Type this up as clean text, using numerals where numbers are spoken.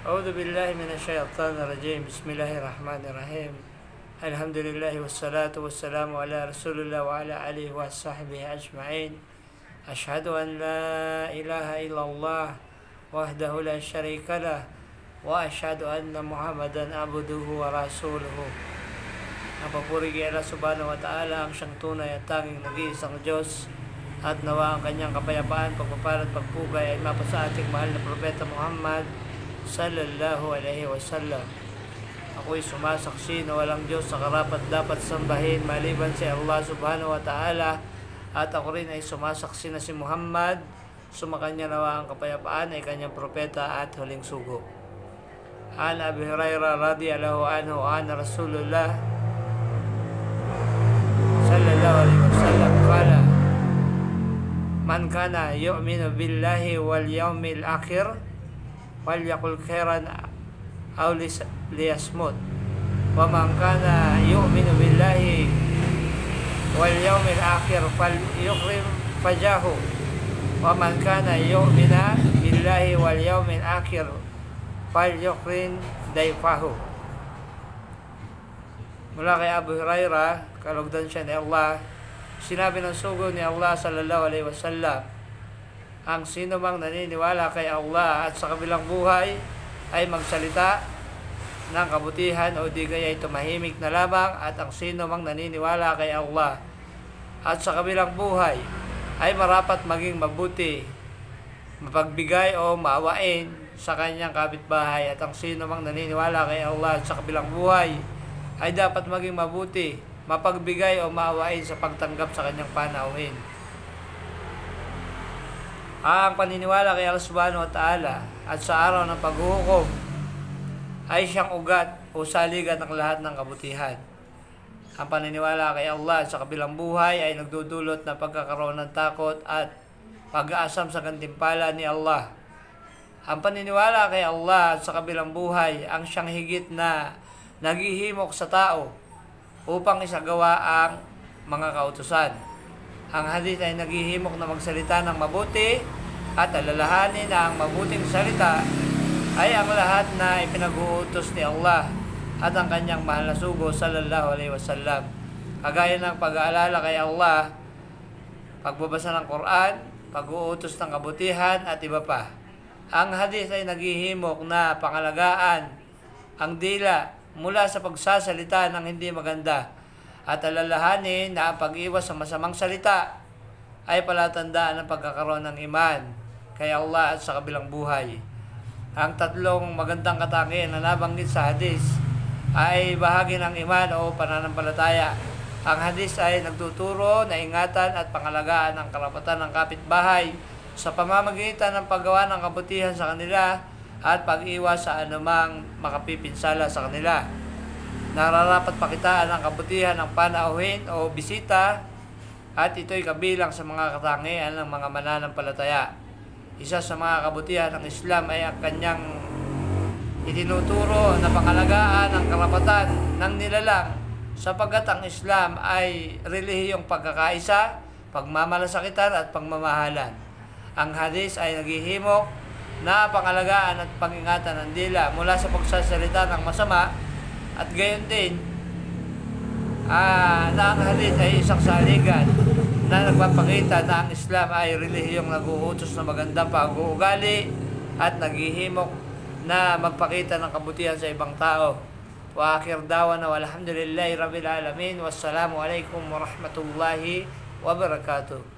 أعوذ بالله من الشيطان الرجيم. بسم الله الرحمن الرحيم. الحمد لله والصلاة والسلام على رسول الله وعلى آله وصحبه أجمعين. أشهد أن لا إله إلا الله وحده لا شريك له وأشهد أن محمدا عبده ورسوله. Ang papuri kay Allah subhanahu wa ta'ala, ang siyang tunay at tanging nag-iisang Diyos, at nawa ang kanyang kapayapaan, pagpapala at pagpugay ay mapa sa ating mahal na Propeta Muhammad sallallahu alaihi wasallam. Ako'y sumasaksi na walang Diyos sa karapat dapat sambahin maliban si Allah subhanahu wa ta'ala, at ako rin ay sumasaksi na si Muhammad, sumakanya nawa ang kapayapaan, ay kanyang propeta at huling sugo. An Abi Hurairah radhiyallahu anhu an Rasulullah sallallahu alaihi wasallam qala man kana yu'minu billahi wal yawmil akhir falyaqul khairan aw liyasmut wa man kana yu'minu billahi wal yawmil akhir falyukrim fajahu wa man kana yu'minu billahi wal yawmil akhir falyukrim dayfahu. Mula kay Abu Hurairah, kalugdan siya ni Allah, sinabi ng sugo ni Allah sallallahu alaihi wasallam, ang sino mang naniniwala kay Allah at sa kabilang buhay ay magsalita ng kabutihan o di kaya ay tumahimik na lamang, at ang sino mang naniniwala kay Allah at sa kabilang buhay ay marapat maging mabuti, mapagbigay o maawain sa kanyang kapitbahay, at ang sino mang naniniwala kay Allah at sa kabilang buhay ay dapat maging mabuti, mapagbigay o maawain sa pagtanggap sa kanyang panauhin. Ang paniniwala kay Allah subhanahu wa ta'ala at sa araw ng paghuhukom ay siyang ugat o saligan ng lahat ng kabutihan. Ang paniniwala kay Allah sa kabilang buhay ay nagdudulot na pagkakaroon ng takot at pag-aasam sa gantimpala ni Allah. Ang paniniwala kay Allah sa kabilang buhay ang siyang higit na naghihimok sa tao upang isagawa ang mga kautusan. Ang hadith ay naghihimok na magsalita ng mabuti at alalahanin na ang mabuting salita ay ang lahat na ipinag-uutos ni Allah at ang kanyang mahal na sugo sallallahu alaihi wasallam. Kagaya ng pag-aalala kay Allah, pagbabasa ng Quran, pag-uutos ng kabutihan at iba pa. Ang hadith ay naghihimok na pangalagaan ang dila mula sa pagsasalita ng hindi maganda, at alalahanin na ang pag-iwas sa masamang salita ay palatandaan ng pagkakaroon ng iman kay Allah at sa kabilang buhay. Ang tatlong magandang katangian na nabanggit sa hadis ay bahagi ng iman o pananampalataya. Ang hadis ay nagtuturo na ingatan at pangalagaan ang karapatan ng kapitbahay sa pamamagitan ng paggawa ng kabutihan sa kanila at pag-iwas sa anumang makapipinsala sa kanila. Nararapat pakitaan ang kabutihan ng panauhin o bisita, at ito'y kabilang sa mga katangian ng mga mananampalataya. Isa sa mga kabutihan ng Islam ay ang kanyang itinuturo na pangalagaan ang karapatan ng nilalang, sapagkat ang Islam ay relihiyong pagkakaisa, pagmamalasakitan at pagmamahalan. Ang hadis ay naghihimok na pangalagaan at pangingatan ng dila mula sa pagsasalita ng masama, at gayon din na ang hadith ay isang saligan na nagpapakita na ang Islam ay relihiyong nag-uutos na magandang pag-uugali at naghihimok na magpakita ng kabutihan sa ibang tao. Wa akhir da'wana walhamdulillahi rabbil alamin. Wassalamu alaikum warahmatullahi wabarakatuh.